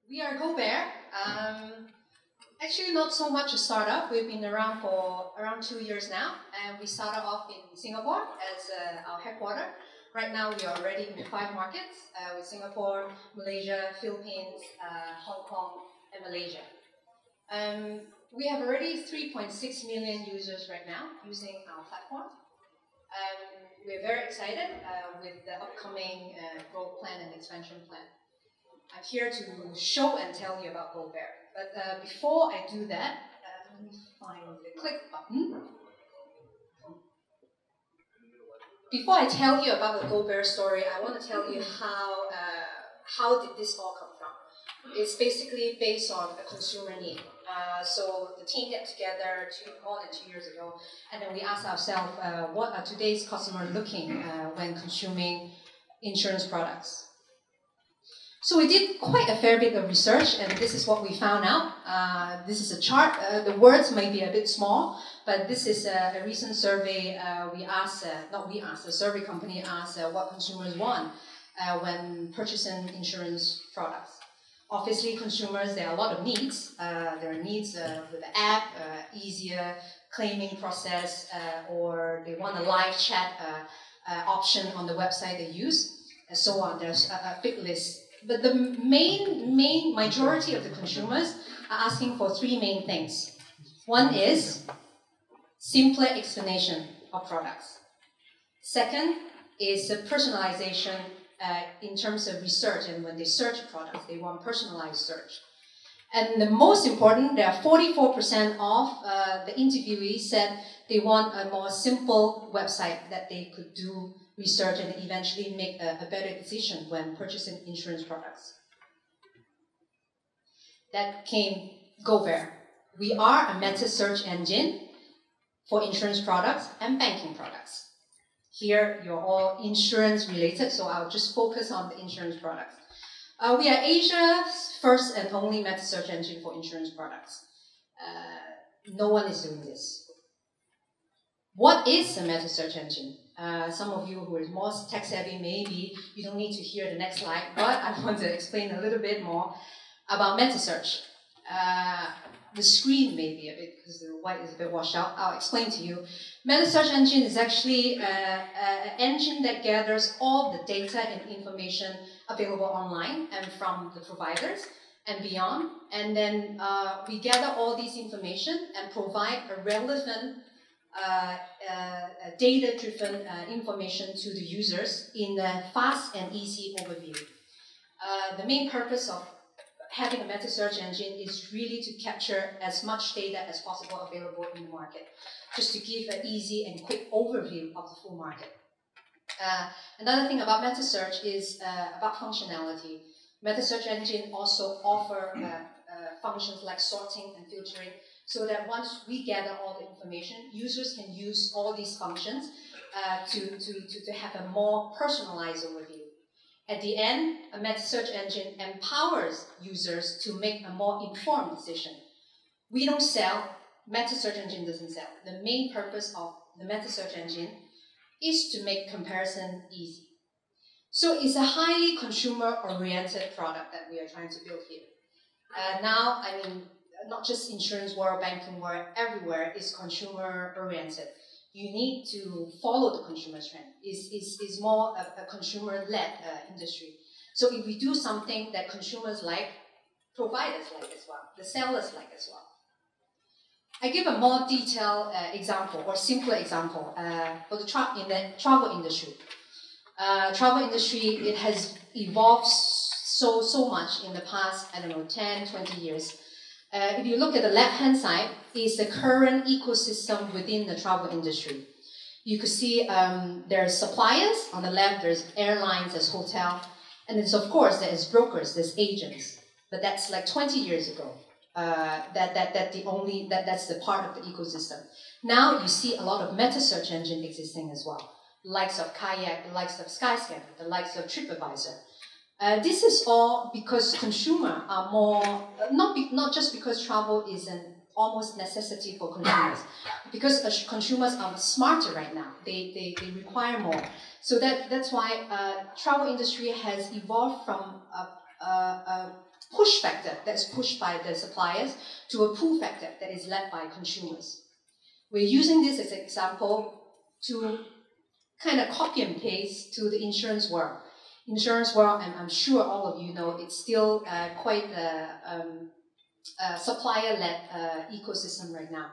We are GoBear. Actually, not so much a startup. We've been around for around 2 years now, and we started off in Singapore as our headquarters. Right now, we are already in 5 markets with Singapore, Malaysia, Philippines, Hong Kong, and Malaysia. We have already 3.6 million users right now using our platform. We're very excited with the upcoming growth plan and expansion plan. I'm here to show and tell you about GoBear. But before I do that, let me find the click button. Before I tell you about the GoBear story, I want to tell you how did this all come from. It's basically based on a consumer need. So the team get together more than 2 years ago, and then we asked ourselves, what are today's customers looking when consuming insurance products? So we did quite a fair bit of research, and this is what we found out. This is a chart. The words may be a bit small, but this is a recent survey. The survey company asked what consumers want when purchasing insurance products. Obviously, consumers, there are a lot of needs. There are needs with the app, easier claiming process, or they want a live chat option on the website they use, and so on. There's a big list. But the main majority of the consumers are asking for 3 main things. One is simpler explanation of products. Second is the personalization in terms of research, and when they search products, they want personalized search. And the most important, there are 44% of the interviewees said they want a more simple website that they could do research and eventually make a better decision when purchasing insurance products. That came GoBear. We are a meta search engine for insurance products and banking products. Here, you're all insurance related, so I'll just focus on the insurance products. We are Asia's first and only meta search engine for insurance products. No one is doing this. What is a meta search engine? Some of you who are more tech savvy, maybe you don't need to hear the next slide, but I want to explain a little bit more about meta search. The screen may be a bit, because the white is a bit washed out. I'll explain to you. Meta search engine is actually an engine that gathers all the data and information available online and from the providers and beyond. And then we gather all these information and provide a relevant data-driven information to the users in a fast and easy overview. The main purpose of having a meta search engine is really to capture as much data as possible available in the market, just to give an easy and quick overview of the full market. Another thing about meta search is about functionality. Meta search engine also offer functions like sorting and filtering, so that once we gather all the information, users can use all these functions to have a more personalized overview. At the end, a meta search engine empowers users to make a more informed decision. We don't sell, meta search engine doesn't sell. The main purpose of the meta search engine is to make comparison easy. So it's a highly consumer-oriented product that we are trying to build here. Now, I mean, not just insurance world, banking world, everywhere is consumer-oriented. You need to follow the consumer trend. It's more a consumer-led industry. So if we do something that consumers like, providers like as well, the sellers like as well. I give a more detailed example or simpler example for the travel industry. Travel industry, it has evolved so much in the past, I don't know, 10, 20 years. If you look at the left-hand side, is the current ecosystem within the travel industry. You could see there's suppliers. On the left, there's airlines, there's hotel. And there's, of course, there's brokers, there's agents. But that's like 20 years ago. That's the part of the ecosystem. Now you see a lot of meta search engine existing as well. The likes of Kayak, the likes of Skyscanner, the likes of TripAdvisor. This is all because consumers are more, not just because travel is an almost necessity for consumers, because consumers are smarter right now. They require more. So that's why travel industry has evolved from push factor that's pushed by the suppliers to a pull factor that is led by consumers. We're using this as an example to kind of copy and paste to the insurance world. Insurance world, and I'm sure all of you know, it's still quite a supplier-led ecosystem right now.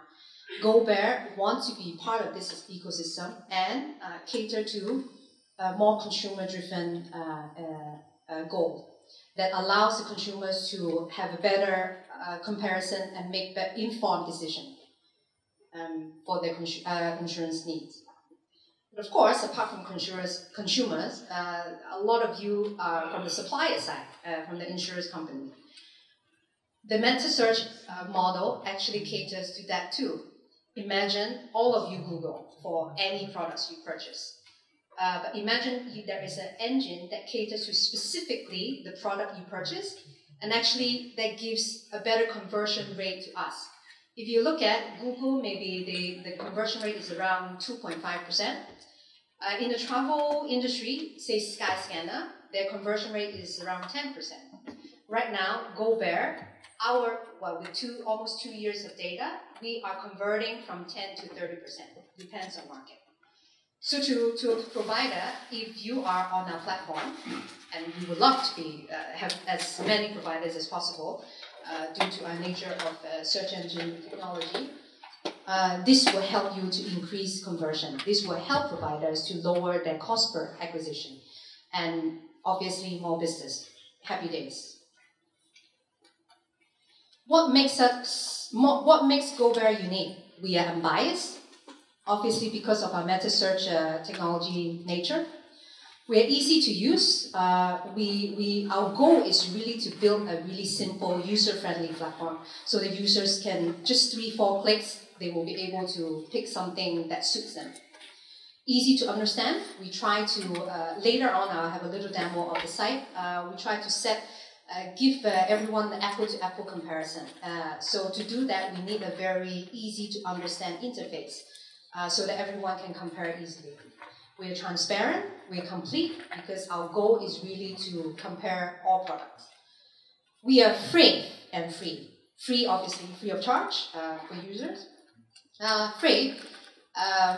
GoBear wants to be part of this ecosystem and cater to a more consumer-driven goal that allows the consumers to have a better comparison and make better informed decision for their insurance needs. But of course, apart from consumers, a lot of you are from the supplier side, from the insurance company. The meta search model actually caters to that too. Imagine all of you Google for any products you purchase. But imagine there is an engine that caters to specifically the product you purchase, and actually that gives a better conversion rate to us. If you look at Google, maybe the conversion rate is around 2.5%. In the travel industry, say Skyscanner, their conversion rate is around 10%. Right now, GoBear, with almost 2 years of data, we are converting from 10 to 30%. Depends on market. So to a provider, if you are on our platform, and we would love to have as many providers as possible, due to our nature of search engine technology, this will help you to increase conversion. This will help providers to lower their cost per acquisition, and obviously more business. Happy days. What makes GoBear unique? We are unbiased, obviously because of our meta search technology nature. We are easy to use. Our goal is really to build a really simple, user-friendly platform, so the users can just 3-4 clicks. They will be able to pick something that suits them. Easy to understand. We try to, later on I'll have a little demo of the site. We try to give everyone the apple-to-apple comparison. So to do that, we need a very easy to understand interface so that everyone can compare easily. We are transparent, we are complete, because our goal is really to compare all products. We are free and free. Free, obviously, free of charge for users. Free,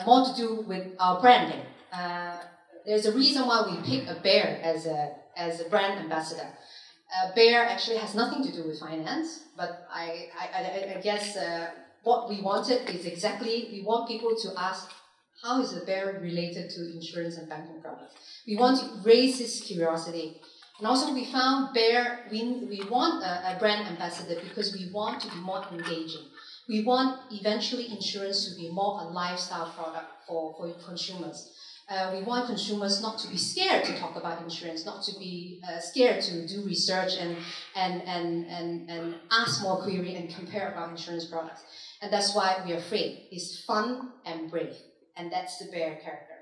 more to do with our branding. There's a reason why we pick a bear as a brand ambassador. Bear actually has nothing to do with finance, but I guess what we wanted is exactly, we want people to ask, how is a bear related to insurance and banking products? We want to raise this curiosity. And also we found bear, we want a brand ambassador because we want to be more engaging. We want eventually insurance to be more a lifestyle product for consumers. We want consumers not to be scared to talk about insurance, not to be scared to do research and ask more query and compare about insurance products. And that's why we are free. It's fun and brave. And that's the bear character.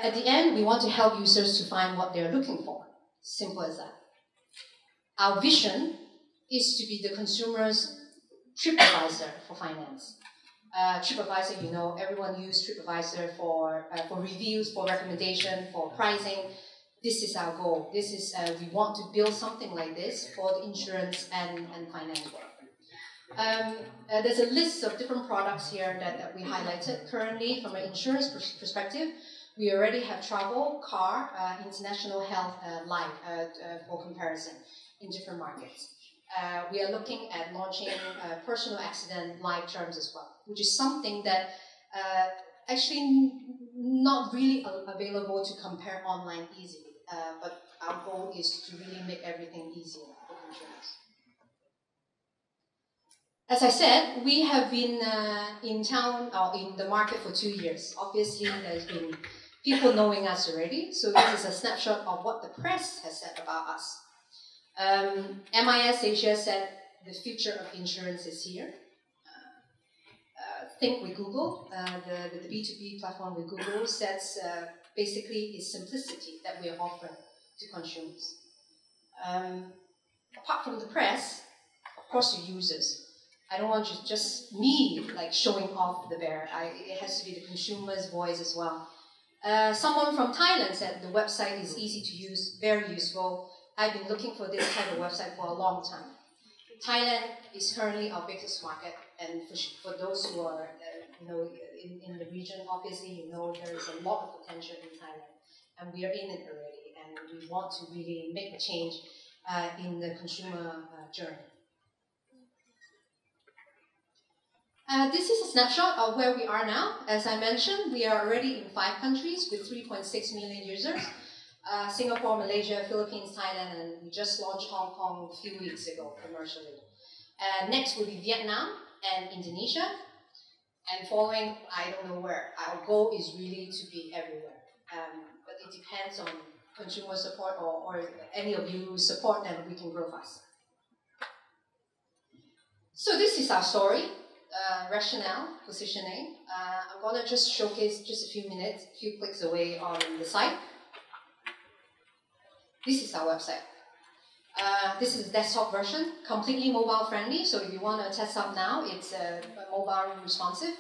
At the end, we want to help users to find what they're looking for. Simple as that. Our vision is to be the consumer's TripAdvisor for finance. TripAdvisor, you know, everyone uses TripAdvisor for reviews, for recommendation, for pricing. This is our goal. This is we want to build something like this for the insurance and finance world. There's a list of different products here that we highlighted. Currently, from an insurance perspective, we already have travel, car, international health, life for comparison in different markets. We are looking at launching personal accident life terms as well, which is something that actually not really available to compare online easily, but our goal is to really make everything easier for insurance. As I said, we have been in town or in the market for 2 years. Obviously, there's been people knowing us already, so this is a snapshot of what the press has said about us. MIS Asia said the future of insurance is here. Think with Google, the B2B platform with Google says basically it's simplicity that we are offering to consumers. Apart from the press, of course, the users. I don't want just me like showing off the bear. It has to be the consumer's voice as well. Someone from Thailand said the website is easy to use, very useful. I've been looking for this type of website for a long time. Thailand is currently our biggest market, and for those who are in the region, obviously there is a lot of potential in Thailand, and we are in it already, and we want to really make a change in the consumer journey. This is a snapshot of where we are now. As I mentioned, we are already in 5 countries with 3.6 million users. Singapore, Malaysia, Philippines, Thailand, and we just launched Hong Kong a few weeks ago commercially. Next will be Vietnam and Indonesia. And following, I don't know where. Our goal is really to be everywhere. But it depends on consumer support or any of you support, and we can grow fast. So this is our story. Rationale, positioning. I'm going to just showcase just a few minutes, a few clicks away on the site. This is our website. This is the desktop version, completely mobile friendly. So if you want to test out now, it's mobile responsive.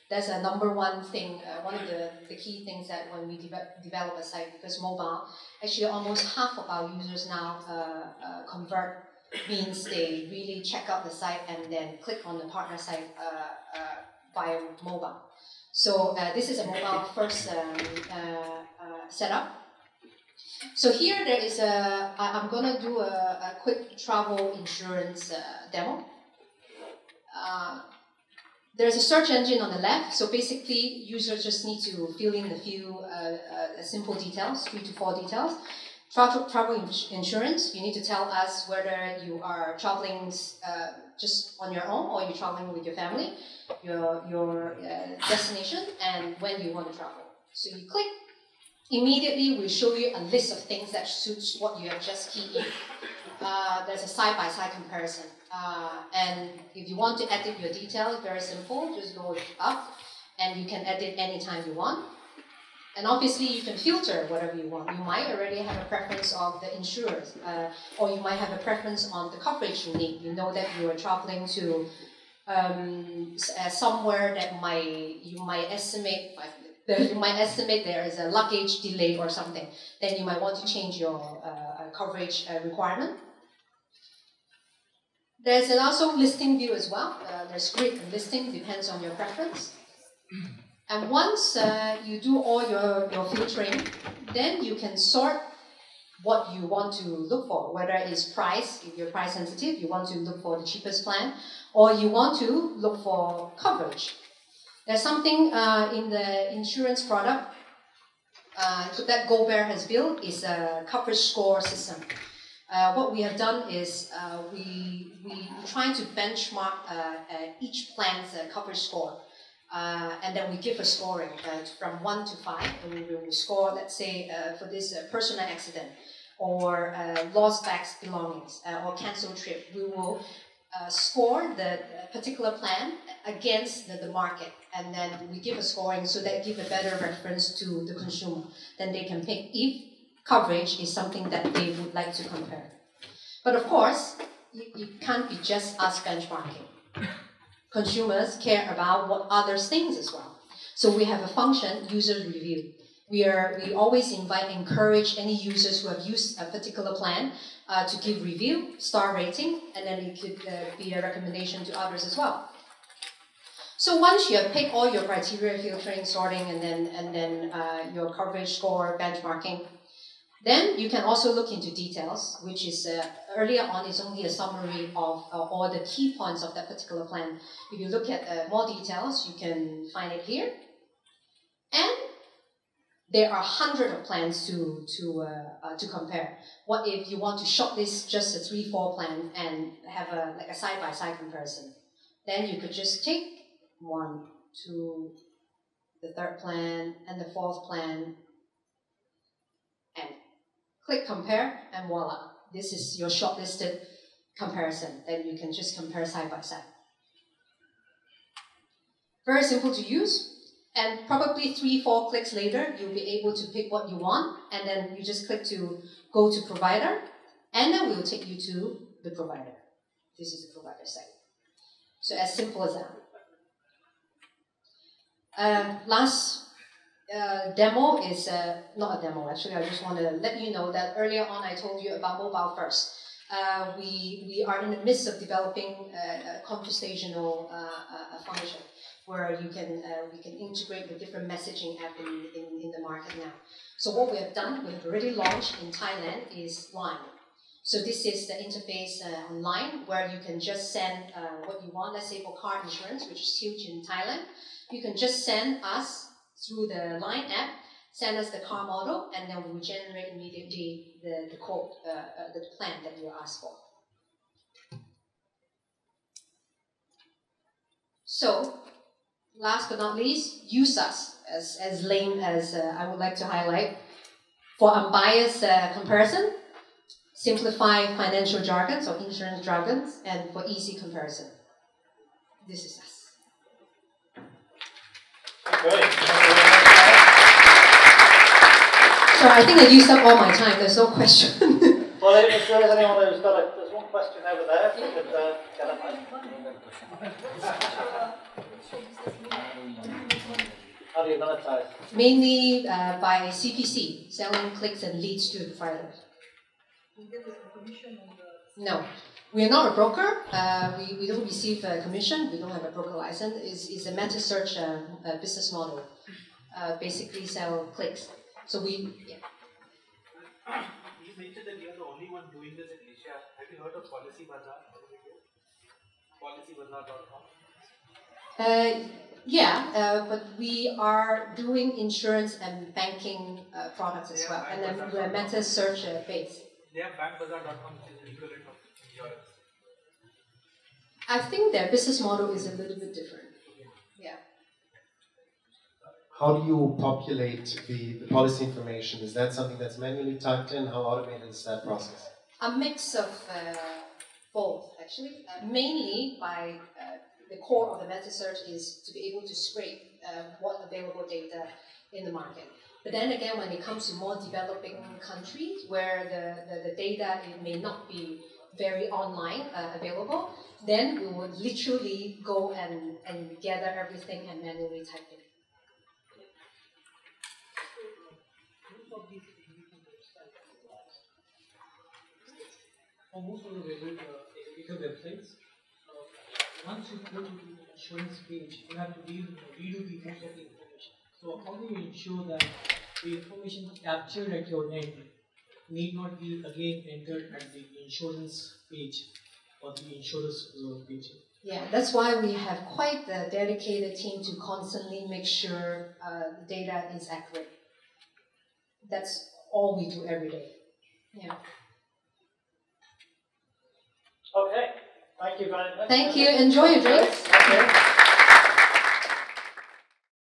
That's a #1 thing, one of the key things that when we develop a site, because mobile, actually almost half of our users now convert, means they really check out the site and then click on the partner site via mobile. So this is a mobile first setup. So here there is I'm going to do a quick travel insurance demo. There's a search engine on the left, so basically users just need to fill in a few simple details, 3 to 4 details. Travel insurance, you need to tell us whether you are traveling just on your own or you're traveling with your family, your destination, and when you want to travel. So you click. Immediately, we'll show you a list of things that suits what you have just keyed in. There's a side-by-side comparison. And if you want to edit your details, very simple, just go up, and you can edit anytime you want. And obviously, you can filter whatever you want. You might already have a preference of the insurers, or you might have a preference on the coverage you need. You know that you are traveling to somewhere that you might estimate there is a luggage delay or something. Then you might want to change your coverage requirement. There's also listing view as well. There's grid and listing, depends on your preference. And once you do all your filtering, then you can sort what you want to look for, whether it's price, if you're price sensitive, you want to look for the cheapest plan, or you want to look for coverage. There's something in the insurance product that GoBear has built is a coverage score system. What we have done is we try to benchmark each plan's coverage score. And then we give a scoring from 1 to 5, and we will score, let's say, for this personal accident, or lost bags belongings, or cancelled trip. We will score the particular plan against the market, and then we give a scoring so that give a better reference to the consumer. Then they can pick if coverage is something that they would like to compare. But of course, you can't be just us benchmarking. Consumers care about what other things as well. So we have a function, user review. We always encourage any users who have used a particular plan to give review, star rating, and then it could be a recommendation to others as well. So once you have picked all your criteria, filtering, sorting, and then your coverage score, benchmarking, then you can also look into details, which is earlier on is only a summary of all the key points of that particular plan. If you look at more details, you can find it here. And there are hundreds of plans to compare. What if you want to shortlist just a 3-4 plan and have a side-by-side comparison? Then you could just take 1, 2, the 3rd plan, and the 4th plan, and click compare, and voila. This is your shortlisted comparison. Then you can just compare side by side. Very simple to use. And probably 3-4 clicks later, you'll be able to pick what you want. And then you just click to go to provider. And then we'll take you to the provider. This is the provider site. So as simple as that. Last Demo is not a demo, actually. I just want to let you know that earlier on I told you about mobile first. We are in the midst of developing a conversational function where we can integrate the different messaging app in the market now. So what we have done, we have already launched in Thailand, is Line. So this is the interface online where you can just send what you want. Let's say for car insurance, which is huge in Thailand, you can just send us through the Line app, send us the car model, and then we will generate immediately the quote, the plan that you asked for. So, last but not least, use us, as lame as I would like to highlight, for unbiased comparison, simplify financial jargons or insurance jargons, and for easy comparison. This is us. Great. So I think I used up all my time. There's no question. Well, if there is anyone who's got there's one question over there. If you could get a mic. How do you monetize? Mainly by CPC, selling clicks and leads to the providers. No, we are not a broker. We don't receive a commission. We don't have a broker license. It's a meta search business model. Basically sell clicks. So we, yeah. You mentioned that you are the only one doing this in Asia. Have you heard of Policy Bazaar? PolicyBazaar.com? Yeah, but we are doing insurance and banking products as well. And then we're meta search based. They have BankBazaar.com, which is the equivalent of insurance. I think their business model is a little bit different. Yeah. How do you populate the policy information? Is that something that's manually typed in? How automated is that process? A mix of both, actually. Mainly by the core of the meta search is to be able to scrape what available data in the market. But then again, when it comes to more developing countries where the data it may not be very online available, then we would literally go and gather everything and manually type it. For most of the aggregator websites, once you go to the insurance page, you have to redo the most of the information. So how do you ensure that the information captured at your end need not be again entered at the insurance page or the insurance page? Yeah, that's why we have quite a dedicated team to constantly make sure the data is accurate. That's all we do every day. Yeah. Okay. Thank you very much. Thank you. Enjoy your drinks. Okay.